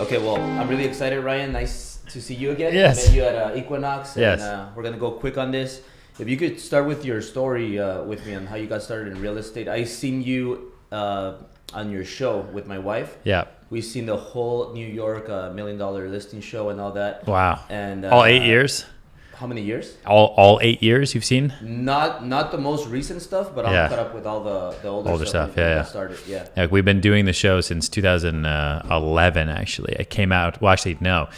Okay, well, I'm really excited, Ryan. Nice to see you again. Yes. I met you at Equinox, and Yes. we're going to go quick on this. If you could start with your story with me on how you got started in real estate. I seen you on your show with my wife. Yeah. We've seen the whole New York $1 million listing show and all that. Wow. And all 8 years? How many years? All 8 years you've seen? Not the most recent stuff, but I'm caught up with all the older stuff. Yeah. Got started. Yeah. Like we've been doing the show since 2011. Actually, it came out. Well, actually, no.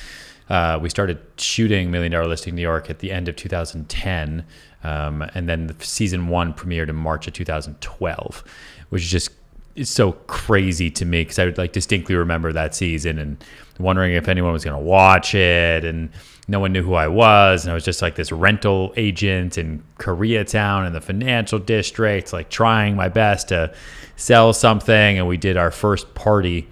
We started shooting $1 Million Listing New York at the end of 2010, and then the season 1 premiered in March of 2012, which is just it's so crazy to me because I would like distinctly remember that season and wondering if anyone was going to watch it, and no one knew who I was, and I was just like this rental agent in Koreatown in the financial district, like trying my best to sell something. And we did our first party,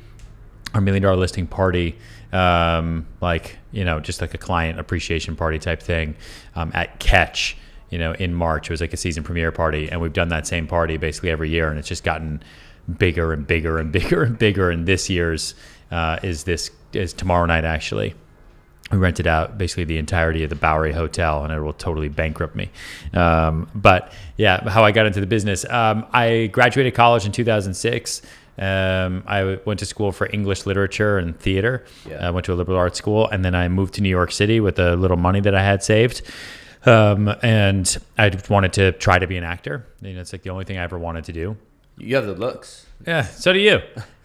our $1 Million listing party, just like a client appreciation party type thing at Catch, in March. It was like a season premiere party, and we've done that same party basically every year, and it's just gotten bigger and bigger and bigger and bigger. And this year's is tomorrow night. Actually, we rented out basically the entirety of the Bowery Hotel, and it will totally bankrupt me. But yeah, how I got into the business. I graduated college in 2006. I went to school for English literature and theater. I went to a liberal arts school, and then I moved to New York City with the little money that I had saved. And I wanted to try to be an actor. It's like the only thing I ever wanted to do. You have the looks. Yeah, so do you.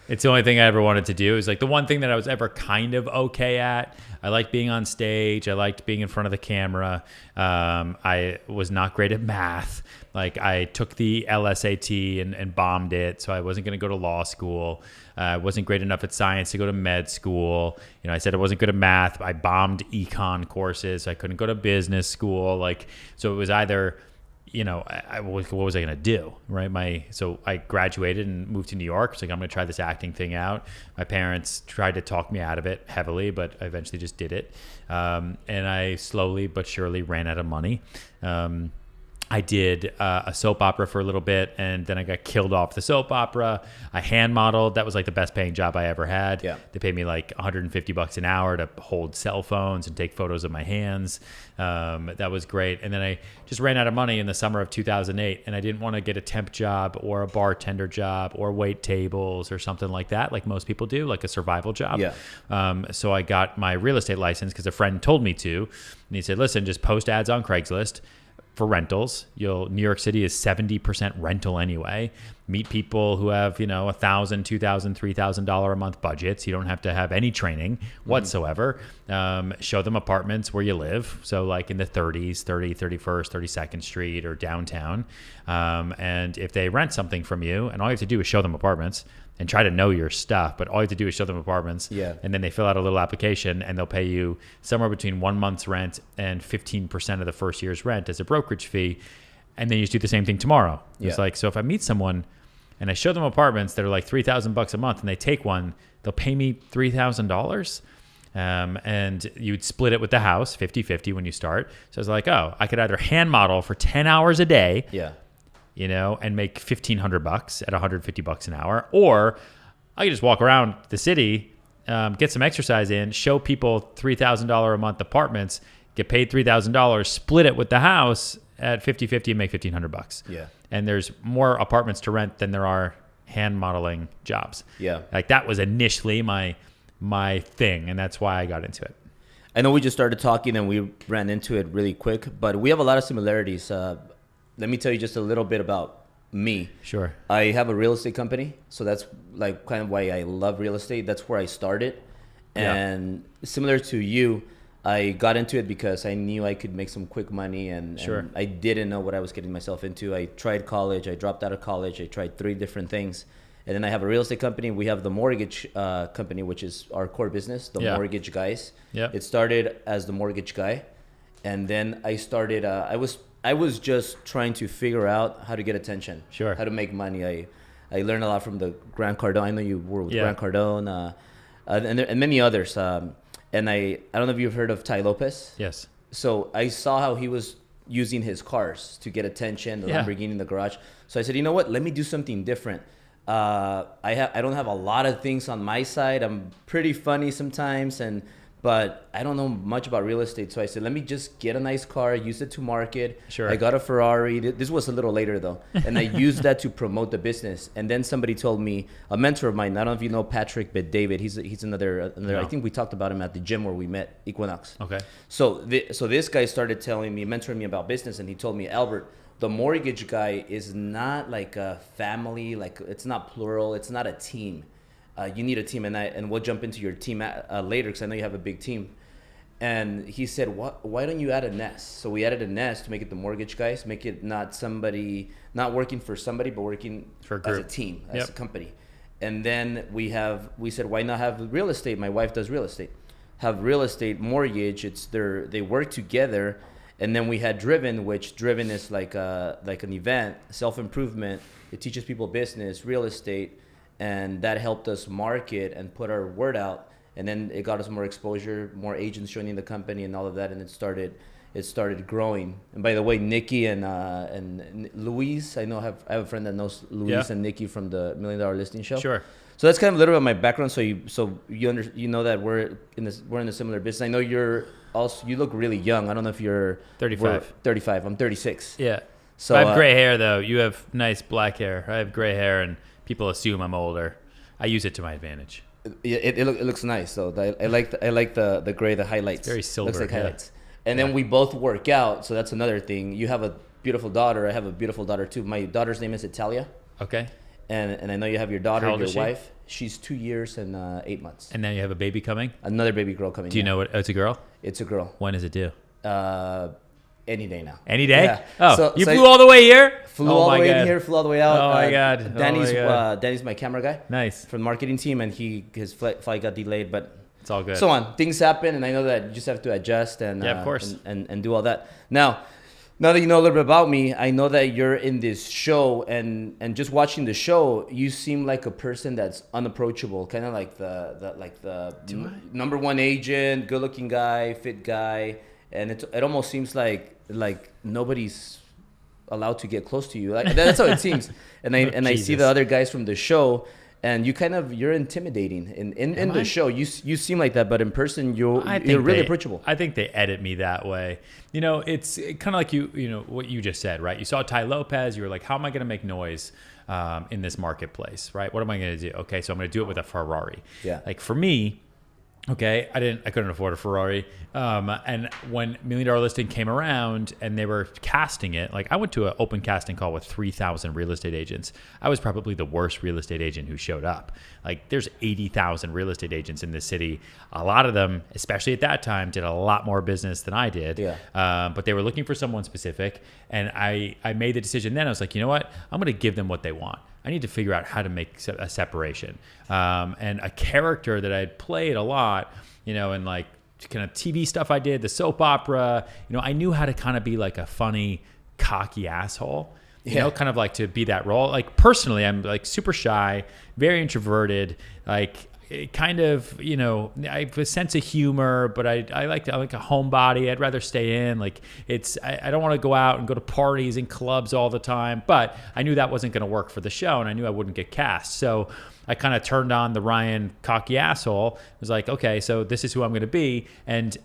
It's the only thing I ever wanted to do. It was like the one thing that I was ever kind of okay at. I liked being on stage. I liked being in front of the camera. I was not great at math. Like I took the LSAT and bombed it, so I wasn't going to go to law school. I wasn't great enough at science to go to med school. I said I wasn't good at math. I bombed econ courses. I couldn't go to business school. So it was either... what was I going to do, right? So I graduated and moved to New York. I was like, I'm going to try this acting thing out. My parents tried to talk me out of it heavily, but I eventually just did it. And I slowly but surely ran out of money. I did a soap opera for a little bit, and then I got killed off the soap opera. I hand modeled. That was like the best paying job I ever had. Yeah. They paid me like $150 an hour to hold cell phones and take photos of my hands. That was great. And then I just ran out of money in the summer of 2008, and I didn't want to get a temp job or a bartender job or wait tables or something like that, like most people do, like a survival job. Yeah. So I got my real estate license because a friend told me to, and he said, listen, just post ads on Craigslist for rentals. New York City is 70% rental anyway. Meet people who have, $1,000, $2,000, $3,000 a month budgets. You don't have to have any training whatsoever. Show them apartments where you live. So like in the 30s, 31st, 32nd Street or downtown. And if they rent something from you, and all you have to do is show them apartments and try to know your stuff, but all you have to do is show them apartments. Yeah. And then they fill out a little application, and they'll pay you somewhere between 1 month's rent and 15% of the first year's rent as a brokerage fee. And then you just do the same thing tomorrow. Yeah. It's like, so if I meet someone and I show them apartments that are like $3,000 a month, and they take one, they'll pay me $3,000. And you'd split it with the house 50-50 when you start. So I was like, I could either hand model for 10 hours a day. Yeah. And make $1,500 at $150 an hour, or I could just walk around the city, get some exercise in, show people $3,000 a month apartments, get paid $3,000, split it with the house at 50-50 and make $1,500. Yeah. And there's more apartments to rent than there are hand modeling jobs. Yeah. Like that was initially my thing, and that's why I got into it. I know we just started talking and we ran into it really quick, but we have a lot of similarities. Let me tell you just a little bit about me. Sure. I have a real estate company, so that's like kind of why I love real estate. That's where I started. And similar to you, I got into it because I knew I could make some quick money, and I didn't know what I was getting myself into. I tried college. I dropped out of college. I tried 3 different things. And then I have a real estate company. We have the mortgage company, which is our core business, the Mortgage Guys. Yeah. It started as the Mortgage Guy. And then I started, I was just trying to figure out how to get attention, how to make money. I learned a lot from the Grant Cardone. I know you were with Grant Cardone and many others. And I don't know if you've heard of Ty Lopez. Yes. So I saw how he was using his cars to get attention, the Lamborghini in the garage. So I said, you know what? Let me do something different. I don't have a lot of things on my side. I'm pretty funny sometimes, but I don't know much about real estate. So I said, let me just get a nice car, use it to market. Sure. I got a Ferrari. This was a little later though. And I used that to promote the business. And then somebody told me, a mentor of mine, I don't know if you know Patrick, but David, he's another No. I think we talked about him at the gym where we met, Equinox. Okay. So this guy started telling me, mentoring me about business. And he told me, Albert, the mortgage guy is not like a family, like it's not plural. It's not a team. You need a team, and we'll jump into your team later because I know you have a big team. And he said, why don't you add a nest? So we added a nest to make it the mortgage guys, make it not working for somebody, but working as a team, as a company. And then we said, why not have real estate? My wife does real estate. Have real estate mortgage. They work together. And then we had Driven, which Driven is like an event, self-improvement. It teaches people business, real estate. And that helped us market and put our word out, and then it got us more exposure, more agents joining the company, and all of that, and it started growing. And by the way, Nikki and Luis, I have a friend that knows Luis and Nikki from the $1 Million Listing Show. Sure. So that's kind of a little bit of my background. So you know that we're in a similar business. I know you look really young. I don't know if you're 35. 35. I'm 36. Yeah. So I have gray hair though. You have nice black hair. I have gray hair, and people assume I'm older. I use it to my advantage. It looks nice though. I like the gray, the highlights. It's very silver. Looks like highlights. And then we both work out, so that's another thing. You have a beautiful daughter. I have a beautiful daughter too. My daughter's name is Italia. Okay. And I know you have your daughter, How old your is she? wife. She's 2 years and 8 months. And then you have a baby coming? Another baby girl coming. Do you know what? It's a girl? It's a girl. When is it due? Any day now. Any day? Yeah. Oh, you flew all the way here? Flew all the way in here, flew all the way out. Oh my God. Danny's my camera guy. Nice. From the marketing team, and his flight got delayed, but it's all good. So on. Things happen, and I know that you just have to adjust and of course. and do all that. Now that you know a little bit about me, I know that you're in this show, and just watching the show, you seem like a person that's unapproachable, kind of like the number one agent, good-looking guy, fit guy, and it almost seems like nobody's allowed to get close to you. Like that's how it seems. And I see the other guys from the show, and you're intimidating in the show. You seem like that, but in person you're really approachable. I think they edit me that way. You know, it's kind of like you know what you just said, right? You saw Ty Lopez, you were like, how am I going to make noise in this marketplace, right? What am I going to do? Okay, so I'm going to do it with a Ferrari. Yeah. Like for me, okay, I couldn't afford a Ferrari. And when $1 Million Listing came around and they were casting it, like I went to an open casting call with 3,000 real estate agents. I was probably the worst real estate agent who showed up. Like there's 80,000 real estate agents in this city. A lot of them, especially at that time, did a lot more business than I did. Yeah. But they were looking for someone specific. And I made the decision then. I was like, you know what? I'm going to give them what they want. I need to figure out how to make a separation. And a character that I'd played a lot, you know, and like kind of TV stuff I did, the soap opera, you know, I knew how to kind of be like a funny, cocky asshole, you know, kind of like to be that role. Like personally, I'm like super shy, very introverted, like kind of, you know, I have a sense of humor, but I like a homebody. I'd rather stay in. Like I don't want to go out and go to parties and clubs all the time, but I knew that wasn't going to work for the show, and I knew I wouldn't get cast. So I kind of turned on the Ryan cocky asshole. I was like, okay, so this is who I'm going to be. And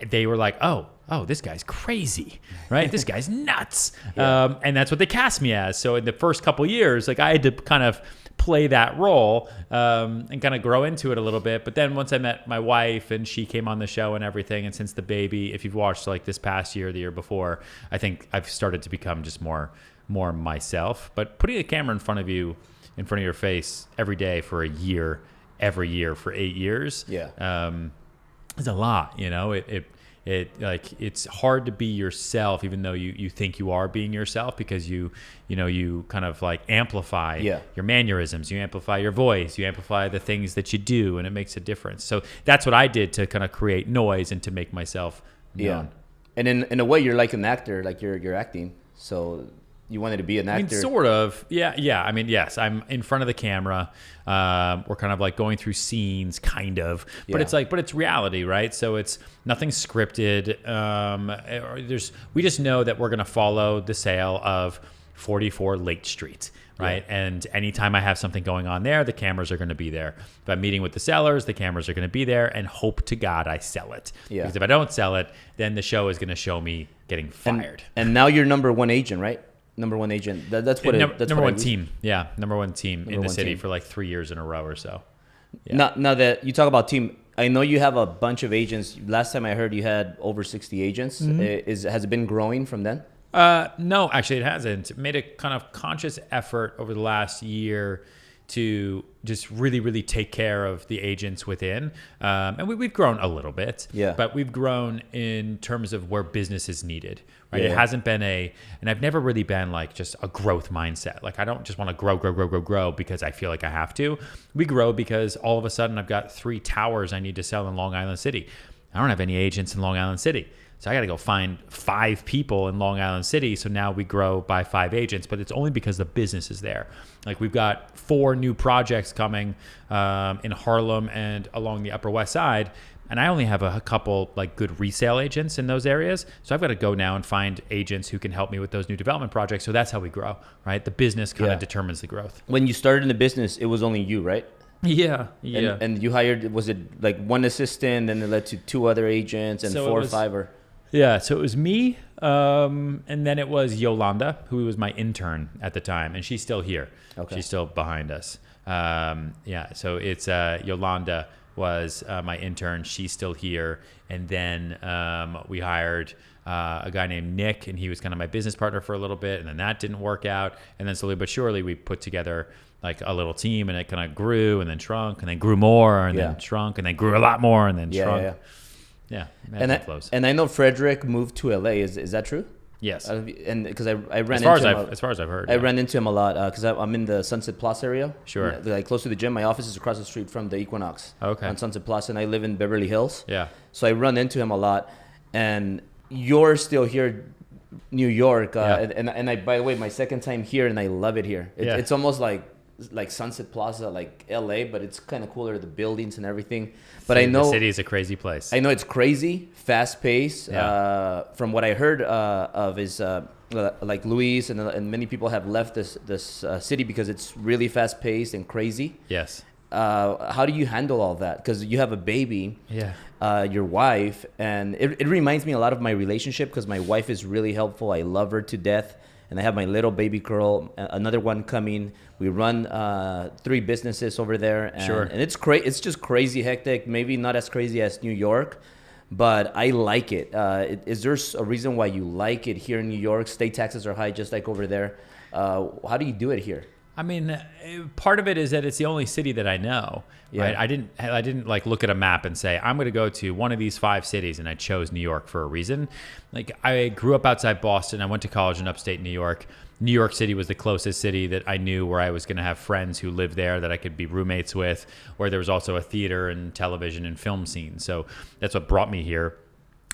they were like, oh, this guy's crazy, right? This guy's nuts. Yeah. And that's what they cast me as. So in the first couple of years, like I had to kind of play that role and kind of grow into it a little bit. But then once I met my wife and she came on the show and everything, and since the baby, if you've watched like this past year, the year before, I think I've started to become just more myself. But putting a camera in front of your face every day for a year, every year for 8 years, is a lot. You know, it's hard to be yourself, even though you think you are being yourself, because you kind of like amplify your mannerisms, you amplify your voice, you amplify the things that you do, and it makes a difference. So that's what I did to kind of create noise and to make myself known. And in a way, you're like an actor, like you're acting. So you wanted to be an actor. I mean, sort of. Yeah. I mean, yes, I'm in front of the camera. We're kind of like going through scenes, kind of. But it's reality, right? So it's nothing scripted. We just know that we're going to follow the sale of 44 Lake Street, right? Yeah. And anytime I have something going on there, the cameras are going to be there. If I'm meeting with the sellers, the cameras are going to be there, and hope to God I sell it. Yeah. Because if I don't sell it, then the show is going to show me getting fired. And now you're number one agent, right? Number one agent. That's what it. That's number what one team. Yeah, number one team in the city for like 3 years in a row or so. Yeah. Now that you talk about team, I know you have a bunch of agents. Last time I heard you had over 60 agents. Mm-hmm. Has it been growing from then? No, actually it hasn't. It made a kind of conscious effort over the last year to just really, really take care of the agents within. And we've grown a little bit, but we've grown in terms of where business is needed, right? Yeah. It hasn't been and I've never really been like just a growth mindset. Like I don't just want to grow because I feel like I have to. We grow because all of a sudden I've got 3 towers I need to sell in Long Island City. I don't have any agents in Long Island City. So I got to go find 5 people in Long Island City. So now we grow by 5 agents, but it's only because the business is there. Like we've got 4 new projects coming in Harlem and along the Upper West Side. And I only have a couple like good resale agents in those areas. So I've got to go now and find agents who can help me with those new development projects. So that's how we grow, right? The business kind of determines the growth. When you started in the business, it was only you, right? Yeah. And you hired, was it like 1 assistant and it led to 2 other agents and 4 or 5 or? Yeah, so it was me, and then it was Yolanda, who was my intern at the time, and she's still here. Okay. She's still behind us. So it's Yolanda was my intern. She's still here. And then we hired a guy named Nick, and he was kind of my business partner for a little bit, and then that didn't work out. And then slowly but surely, we put together like a little team, and it kind of grew and then shrunk and then grew more and then shrunk and then grew a lot more and then shrunk. Yeah, and I know Frederick moved to LA. Is that true? Yes. And because I ran as far as I've heard, I ran into him a lot because I'm in the Sunset Plaza area. Sure. Like close to the gym. My office is across the street from the Equinox. Okay. On Sunset Plaza, and I live in Beverly Hills. Yeah. So I run into him a lot, and you're still here, New York. And I, by the way, my second time here, and I love it here. It's almost like Sunset Plaza, like LA, but it's kind of cooler, the buildings and everything. But I know the city is a crazy place. I know it's crazy, fast paced. From what I heard of is like Luis and many people have left this city because it's really fast paced and crazy. Yes. How do you handle all that? Because you have a baby, your wife, and it reminds me a lot of my relationship because my wife is really helpful. I love her to death. And I have my little baby girl, another one coming. We run 3 businesses over there. And, and it's just crazy hectic. Maybe not as crazy as New York, but I like it. Is there a reason why you like it here in New York? State taxes are high, just like over there. How do you do it here? I mean, part of it is that it's the only city that I know, right? I didn't like look at a map and say, I'm going to go to one of these 5 cities, and I chose New York for a reason. Like I grew up outside Boston. I went to college in upstate New York. New York City was the closest city that I knew where I was going to have friends who lived there that I could be roommates with, where there was also a theater and television and film scene. So that's what brought me here.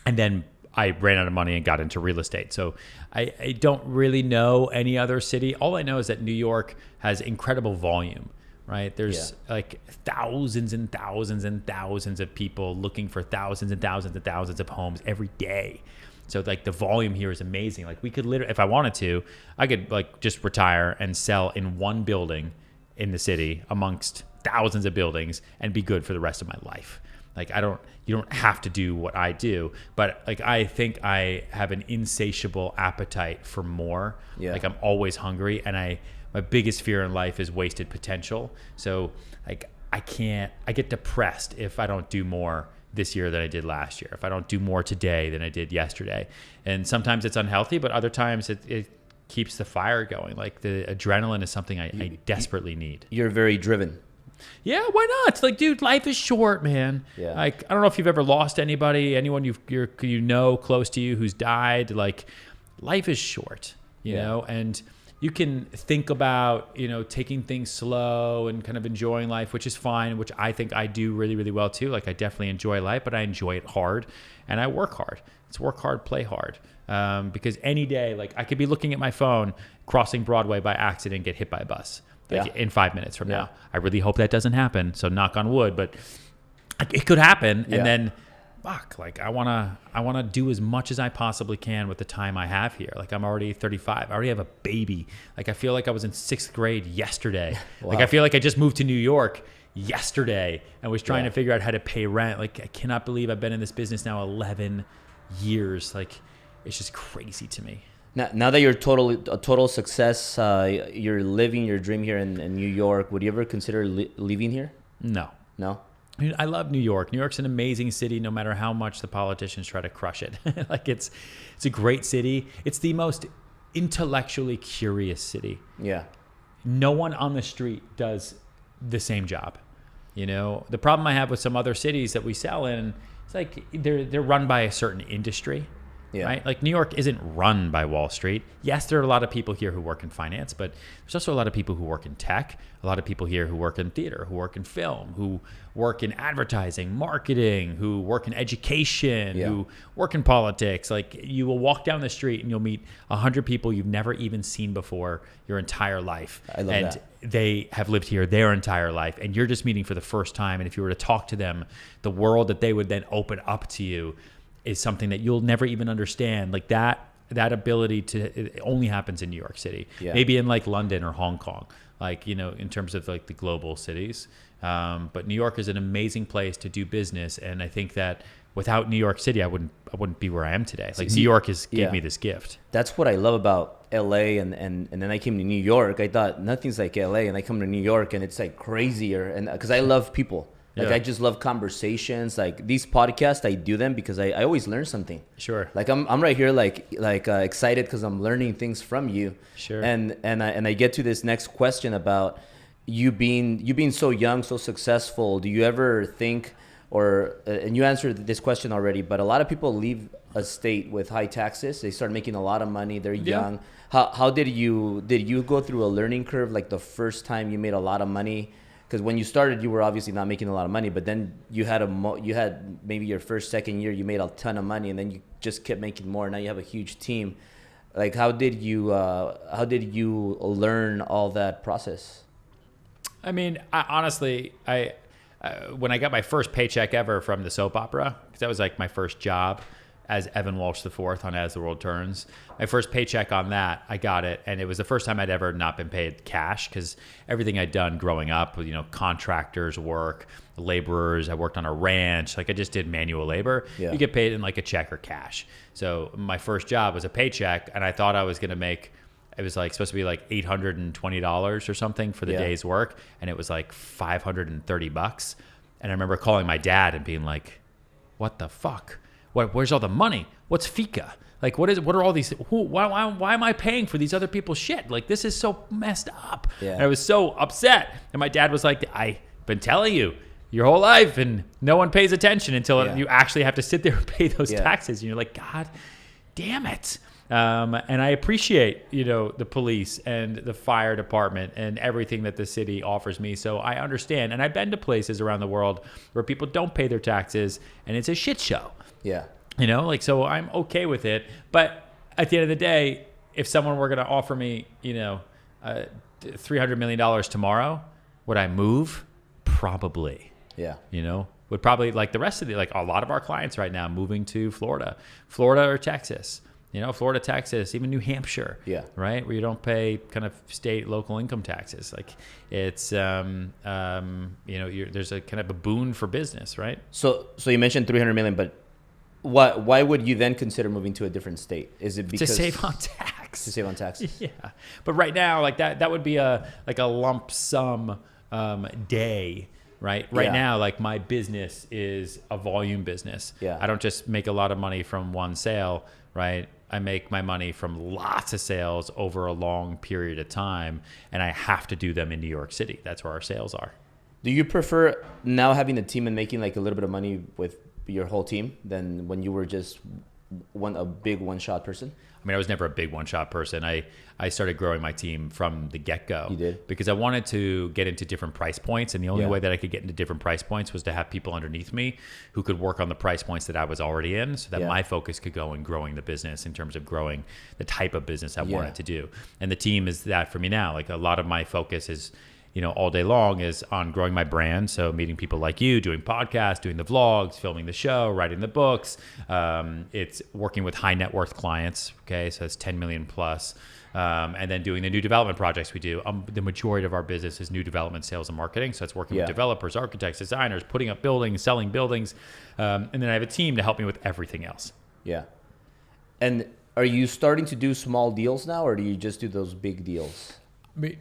And then I ran out of money and got into real estate. So I don't really know any other city. All I know is that New York has incredible volume, right? There's like thousands and thousands and thousands of people looking for thousands and thousands and thousands of homes every day. So like the volume here is amazing. Like we could literally, if I wanted to, I could like just retire and sell in one building in the city amongst thousands of buildings and be good for the rest of my life. Like you don't have to do what I do, but like I think I have an insatiable appetite for more. Like I'm always hungry, and my biggest fear in life is wasted potential. So like I get depressed if I don't do more this year than I did last year, if I don't do more today than I did yesterday. And sometimes it's unhealthy, but other times it keeps the fire going. Like the adrenaline is something I desperately need. You're very driven. Yeah, why not? Like, dude, life is short, man. Yeah. Like, I don't know if you've ever lost anybody, anyone you know close to you who's died. Like, life is short, you know, and you can think about, taking things slow and kind of enjoying life, which is fine, which I think I do really, really well too. Like, I definitely enjoy life, but I enjoy it hard, and I work hard. It's work hard, play hard. Because any day, like, I could be looking at my phone, crossing Broadway by accident, get hit by a bus. In 5 minutes from now. I really hope that doesn't happen. So knock on wood, but it could happen. And then fuck, like I wanna do as much as I possibly can with the time I have here. Like I'm already 35. I already have a baby. Like I feel like I was in 6th grade yesterday. Wow. Like I feel like I just moved to New York yesterday and was trying to figure out how to pay rent. Like I cannot believe I've been in this business now 11 years. Like it's just crazy to me. Now that you're a total success, you're living your dream here in New York. Would you ever consider leaving here? No. I love New York. New York's an amazing city, no matter how much the politicians try to crush it. Like it's a great city. It's the most intellectually curious city. Yeah. No one on the street does the same job. You know, the problem I have with some other cities that we sell in, it's like they're run by a certain industry. Yeah. Right? Like New York isn't run by Wall Street. Yes, there are a lot of people here who work in finance, but there's also a lot of people who work in tech, a lot of people here who work in theater, who work in film, who work in advertising, marketing, who work in education, who work in politics. Like you will walk down the street and you'll meet 100 people you've never even seen before your entire life. I love that. They have lived here their entire life, and you're just meeting for the first time. And if you were to talk to them, the world that they would then open up to you is something that you'll never even understand. Like that ability it only happens in New York City, maybe in like London or Hong Kong, like, you know, in terms of like the global cities. But New York is an amazing place to do business. And I think that without New York City, I wouldn't be where I am today. Like New York gave me this gift. That's what I love about LA. And then I came to New York. I thought nothing's like LA, and I come to New York and it's like crazier. And cause I love people. Like I just love conversations. Like these podcasts, I do them because I always learn something. Sure. Like I'm right here like excited because I'm learning things from you. Sure. And I get to this next question about you being so young, so successful. Do you ever think, and you answered this question already, but a lot of people leave a state with high taxes. They start making a lot of money. They're young. How did you go through a learning curve? Like the first time you made a lot of money. Because when you started, you were obviously not making a lot of money, but then you had maybe your first, second year, you made a ton of money, and then you just kept making more. Now you have a huge team. Like, how did you learn all that process? I mean, honestly, when I got my first paycheck ever from the soap opera, because that was like my first job as Evan Walsh IV on As the World Turns. My first paycheck on that, I got it, and it was the first time I'd ever not been paid cash, because everything I'd done growing up, you know, contractors work, laborers, I worked on a ranch, like I just did manual labor. You get paid in like a check or cash. So my first job was a paycheck, and I thought I was going to make, it was like supposed to be like $820 or something for the day's work, and it was like $530. And I remember calling my dad and being like, what the fuck? Where's all the money? What's FICA? Like, what are all these? Why am I paying for these other people's shit? Like, this is so messed up. And I was so upset. And my dad was like, I've been telling you your whole life, and no one pays attention until you actually have to sit there and pay those taxes. And you're like, God damn it. And I appreciate, you know, the police and the fire department and everything that the city offers me. So I understand. And I've been to places around the world where people don't pay their taxes, and it's a shit show. Yeah. You know, like, so I'm okay with it. But at the end of the day, if someone were going to offer me, you know, $300 million tomorrow, would I move? Probably. Yeah. You know, would probably, like the rest of like a lot of our clients right now, moving to Florida or Texas, you know, Florida, Texas, even New Hampshire. Yeah. Right. Where you don't pay kind of state, local income taxes. Like it's, you know, there's a kind of a boon for business, right? So you mentioned 300 million, but why would you then consider moving to a different state? Is it because to save on tax? To save on taxes. Yeah. But right now, like that would be a lump sum day, right? Right now, like my business is a volume business. Yeah. I don't just make a lot of money from one sale, right? I make my money from lots of sales over a long period of time, and I have to do them in New York City. That's where our sales are. Do you prefer now having a team and making like a little bit of money with your whole team than when you were just a big one-shot person? I mean, I was never a big one-shot person. I started growing my team from the get-go. You did? Because I wanted to get into different price points, and the only way that I could get into different price points was to have people underneath me who could work on the price points that I was already in, so that my focus could go in growing the business in terms of growing the type of business I wanted to do. And the team is that for me now. Like a lot of my focus is all day long is on growing my brand. So meeting people like you, doing podcasts, doing the vlogs, filming the show, writing the books. It's working with high net worth clients. Okay. So it's 10 million plus. And then doing the new development projects we do. The majority of our business is new development, sales, and marketing. So it's working with developers, architects, designers, putting up buildings, selling buildings. And then I have a team to help me with everything else. Yeah. And are you starting to do small deals now, or do you just do those big deals?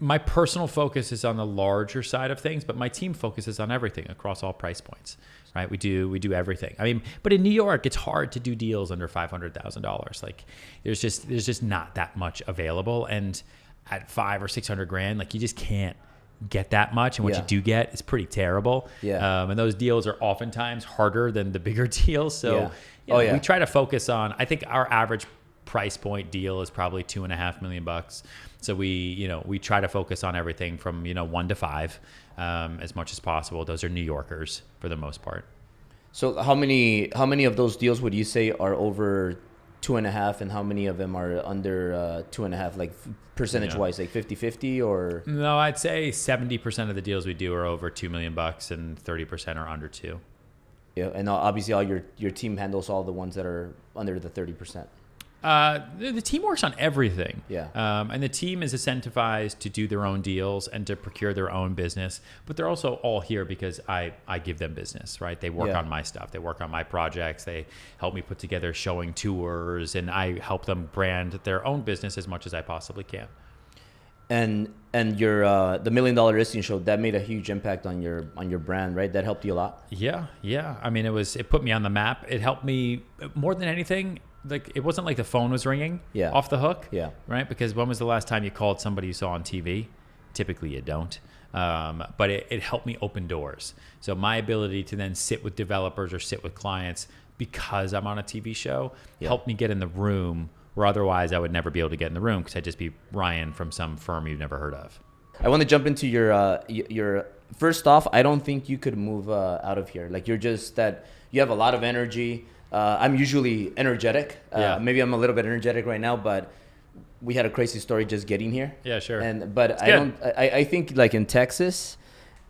My personal focus is on the larger side of things, but my team focuses on everything across all price points, right? We do everything. I mean, but in New York, it's hard to do deals under $500,000. Like there's just not that much available. And at $500,000 or $600,000, like you just can't get that much. And what you do get is pretty terrible. Yeah. And those deals are oftentimes harder than the bigger deals. So we try to focus on, I think our average price point deal is probably $2.5 million. So we try to focus on everything from 1 to 5 as much as possible. Those are New Yorkers for the most part. So how many of those deals would you say are over 2.5, and how many of them are under 2.5, like percentage wise, like 50-50 or? No, I'd say 70% of the deals we do are over $2 million and 30% are under 2. Yeah, and obviously all your team handles all the ones that are under the 30%. The team works on everything. Yeah. And the team is incentivized to do their own deals and to procure their own business, but they're also all here because I give them business, right? They work on my stuff. They work on my projects. They help me put together showing tours, and I help them brand their own business as much as I possibly can. And your the $1 Million Listing Show, that made a huge impact on your brand, right? That helped you a lot. Yeah. I mean, it put me on the map. It helped me more than anything. Like, it wasn't like the phone was ringing off the hook, right? Because when was the last time you called somebody you saw on TV? Typically you don't. But it helped me open doors. So my ability to then sit with developers or sit with clients because I'm on a TV show helped me get in the room where otherwise I would never be able to get in the room because I'd just be Ryan from some firm you've never heard of. I want to jump into your first off, I don't think you could move out of here. Like, you're just that you have a lot of energy. I'm usually energetic. Maybe I'm a little bit energetic right now, but we had a crazy story just getting here. Yeah, sure. I think like in Texas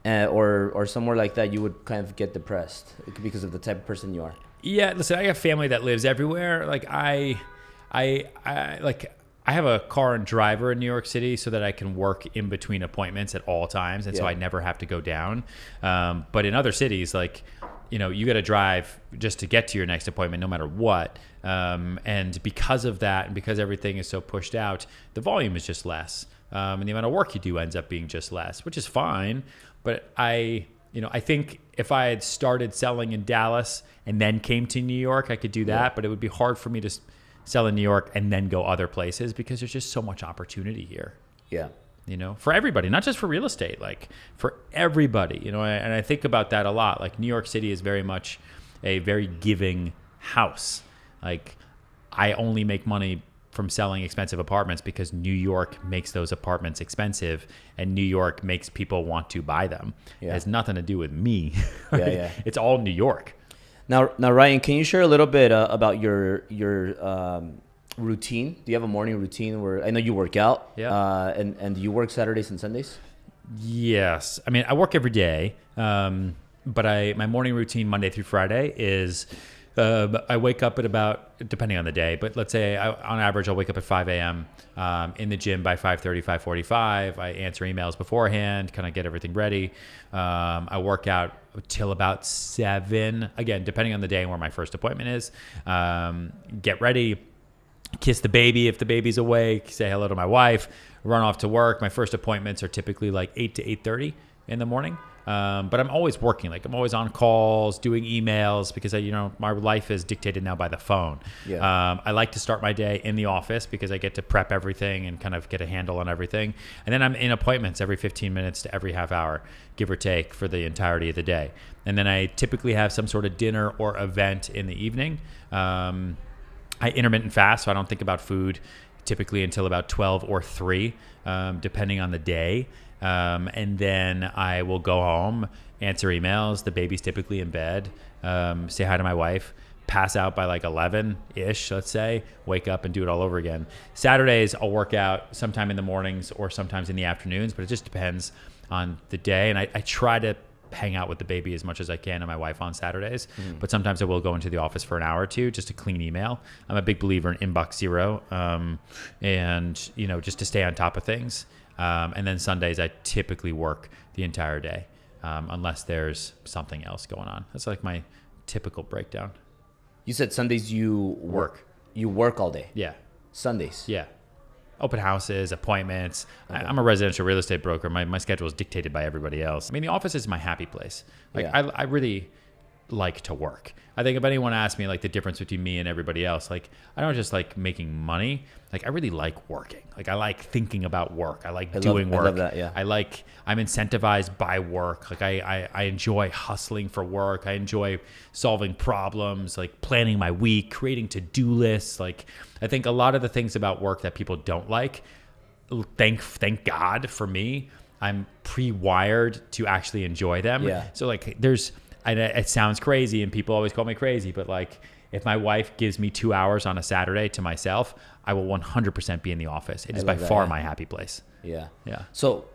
or somewhere like that, you would kind of get depressed because of the type of person you are. Yeah, listen, I have family that lives everywhere. Like I have a car and driver in New York City so that I can work in between appointments at all times, and so I never have to go down. But in other cities, like, you got to drive just to get to your next appointment no matter what. And because of that, and because everything is so pushed out, the volume is just less. And the amount of work you do ends up being just less, which is fine. But I think if I had started selling in Dallas and then came to New York, I could do that. But it would be hard for me to sell in New York and then go other places because there's just so much opportunity here. Yeah. For everybody, not just for real estate, like for everybody, and I think about that a lot. Like, New York City is very much a very giving house. Like, I only make money from selling expensive apartments because New York makes those apartments expensive, and New York makes people want to buy them. Yeah. It has nothing to do with me. It's all New York. Now, Ryan, can you share a little bit about your routine? Do you have a morning routine where I know you work out? And do you work Saturdays and Sundays? Yes. I mean, I work every day, but my morning routine Monday through Friday is I wake up at about, depending on the day, but let's say on average I'll wake up at 5 a.m. In the gym by 5:30, 5:45. I answer emails beforehand, kind of get everything ready. I work out till about 7, again, depending on the day and where my first appointment is. Get ready. Kiss the baby if the baby's awake, say hello to my wife, run off to work. My first appointments are typically like 8 to 8:30 in the morning. But I'm always working. Like, I'm always on calls, doing emails, because my life is dictated now by the phone. I like to start my day in the office because I get to prep everything and kind of get a handle on everything. And then I'm in appointments every 15 minutes to every half hour, give or take, for the entirety of the day. And then I typically have some sort of dinner or event in the evening. I intermittent fast, so I don't think about food typically until about 12 or 3, depending on the day. And then I will go home, answer emails. The baby's typically in bed, say hi to my wife, pass out by like 11-ish, let's say, wake up and do it all over again. Saturdays, I'll work out sometime in the mornings or sometimes in the afternoons, but it just depends on the day. And I try to hang out with the baby as much as I can and my wife on Saturdays. But sometimes I will go into the office for an hour or two just to clean email. I'm a big believer in inbox zero, and just to stay on top of things. And then Sundays I typically work the entire day, unless there's something else going on. That's like my typical breakdown. You said Sundays you work. You work all day. Yeah. Sundays. Yeah. Open houses, appointments. Okay. I'm a residential real estate broker. My schedule is dictated by everybody else. I mean, the office is my happy place. Like I really like to work. I think if anyone asks me like the difference between me and everybody else, like I don't just like making money. Like I really like working. Like I like thinking about work. I like doing work. I love that, yeah. I'm incentivized by work. Like I enjoy hustling for work. I enjoy solving problems, like planning my week, creating to-do lists. Like I think a lot of the things about work that people don't like, thank God for me, I'm pre-wired to actually enjoy them. Yeah. So like it sounds crazy and people always call me crazy, but like if my wife gives me 2 hours on a Saturday to myself, I will 100% be in the office. It is by far my happy place. Yeah. Yeah. So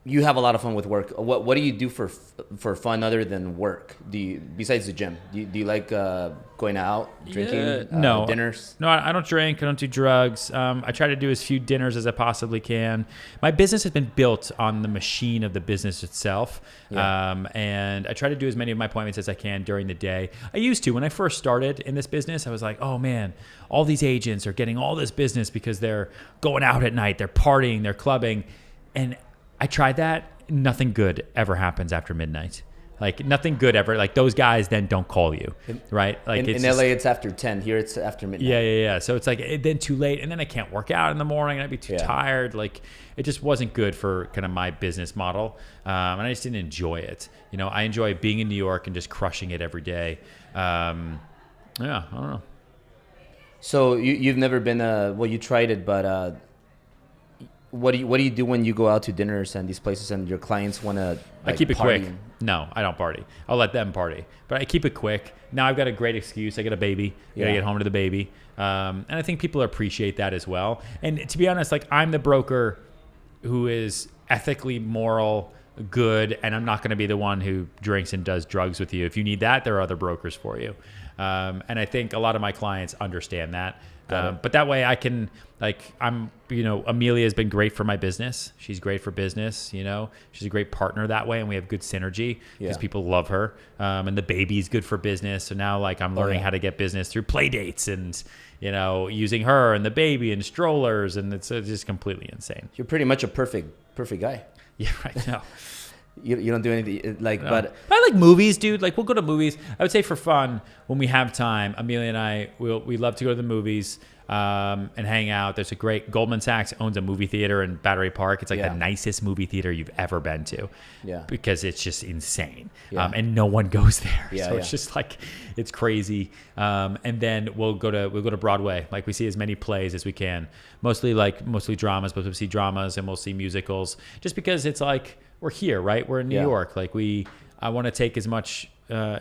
you have a lot of fun with work. What do you do for fun other than work? Besides the gym? Do you like going out, drinking, no dinners? No, I don't drink. I don't do drugs. I try to do as few dinners as I possibly can. My business has been built on the machine of the business itself. Yeah. And I try to do as many of my appointments as I can during the day. I used to. When I first started in this business, I was like, oh man, all these agents are getting all this business because they're going out at night, they're partying, they're clubbing. And I tried that. Nothing good ever happens after midnight. Like nothing good ever. Like those guys then don't call you, right? Like in LA, it's after 10. Here, it's after midnight. Yeah. So it's like then too late, and then I can't work out in the morning, and I'd be too tired. Like it just wasn't good for kind of my business model, and I just didn't enjoy it. I enjoy being in New York and just crushing it every day. I don't know. So you've never been you tried it, but what do you do when you go out to dinners and these places and your clients want to I keep it quick. No, I don't party. I'll let them party, but I keep it quick. Now I've got a great excuse. I got a baby. I gotta get home to the baby, and I think people appreciate that as well. And to be honest, like I'm the broker who is ethically moral, good, and I'm not going to be the one who drinks and does drugs with you. If you need that, there are other brokers for you. And I think a lot of my clients understand that. But that way I can, Amelia has been great for my business. She's great for business, she's a great partner that way. And we have good synergy because people love her. And the baby's good for business. So now I'm learning how to get business through play dates and, using her and the baby and strollers. And it's just completely insane. You're pretty much a perfect guy. Yeah, right. No. You don't do anything but I like movies, dude. Like we'll go to movies. I would say for fun when we have time. Amelia and I we love to go to the movies and hang out. There's a great Goldman Sachs owns a movie theater in Battery Park. It's like the nicest movie theater you've ever been to. Yeah. Because it's just insane. Yeah. And no one goes there. Yeah, so it's just it's crazy. And then we'll go to Broadway. Like we see as many plays as we can. Mostly dramas, but we'll see dramas and we'll see musicals. Just because it's we're here, right? We're in New York. I want to take as much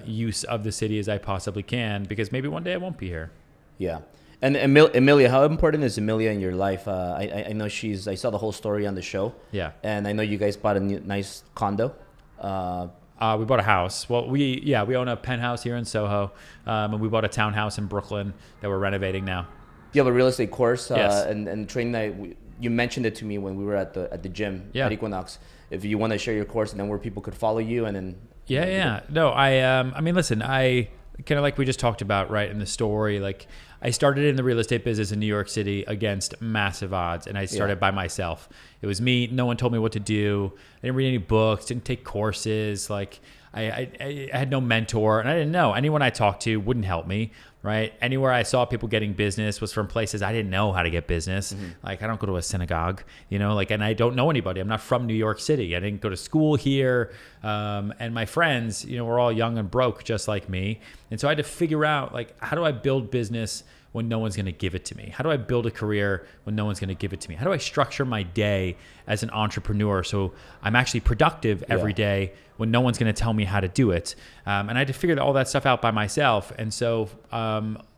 use of the city as I possibly can because maybe one day I won't be here. Yeah. And Amelia, how important is Amelia in your life? I know I saw the whole story on the show. Yeah. And I know you guys bought a nice condo. We bought a house. Well, we own a penthouse here in Soho. And we bought a townhouse in Brooklyn that we're renovating now. You have a real estate course yes. and training that you mentioned it to me when we were at the gym at Equinox. If you want to share your course and then where people could follow you and then no, I mean listen, I kind of like we just talked about right in the story, I started in the real estate business in New York City against massive odds, and I started by myself. It was me. No one told me what to do. I didn't read any books, didn't take courses. I had no mentor, and I didn't know. Anyone I talked to wouldn't help me, right? Anywhere I saw people getting business was from places I didn't know how to get business. Mm-hmm. I don't go to a synagogue, and I don't know anybody. I'm not from New York City. I didn't go to school here. And my friends, were all young and broke just like me. And so I had to figure out, how do I build business when no one's going to give it to me? How do I build a career when no one's going to give it to me? How do I structure my day as an entrepreneur so I'm actually productive every day when no one's going to tell me how to do it? And I had to figure all that stuff out by myself. And so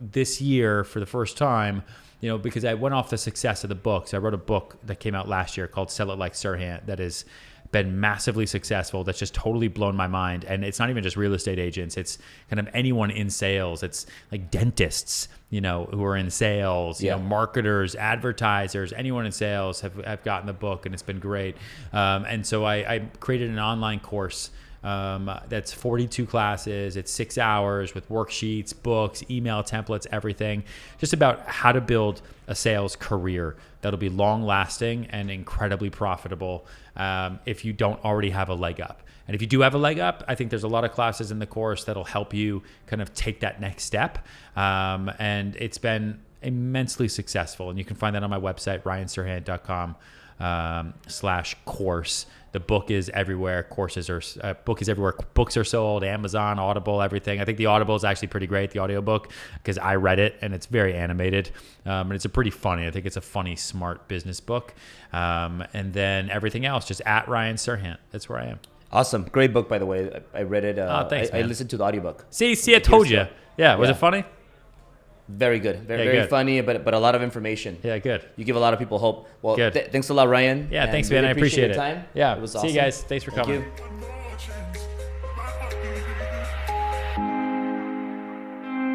this year, for the first time, because I went off the success of the books. I wrote a book that came out last year called Sell It Like Sirhan that has been massively successful. That's just totally blown my mind. And it's not even just real estate agents. It's kind of anyone in sales. It's like dentists, who are in sales, marketers, advertisers, anyone in sales have gotten the book, and it's been great. And so I created an online course that's 42 classes. It's 6 hours with worksheets, books, email templates, everything, just about how to build a sales career that'll be long lasting and incredibly profitable if you don't already have a leg up. And if you do have a leg up, I think there's a lot of classes in the course that'll help you kind of take that next step. And it's been immensely successful. And you can find that on my website, ryansirhan.com/course. The book is everywhere. Book is everywhere. Books are sold, Amazon, Audible, everything. I think the Audible is actually pretty great, the audiobook, because I read it and it's very animated. And it's I think it's a funny, smart business book. And then everything else, just at Ryan Sirhan. That's where I am. Awesome. Great book, by the way. I read it. Thanks, I listened to the audiobook. See, I told you. Yeah. Was it funny? Very good. Very funny, but a lot of information. Yeah, good. You give a lot of people hope. Well, good. Thanks a lot, Ryan. Yeah, thanks, man. I appreciate it. Time. Yeah. It was See awesome. you guys. Thanks for coming. Thank you.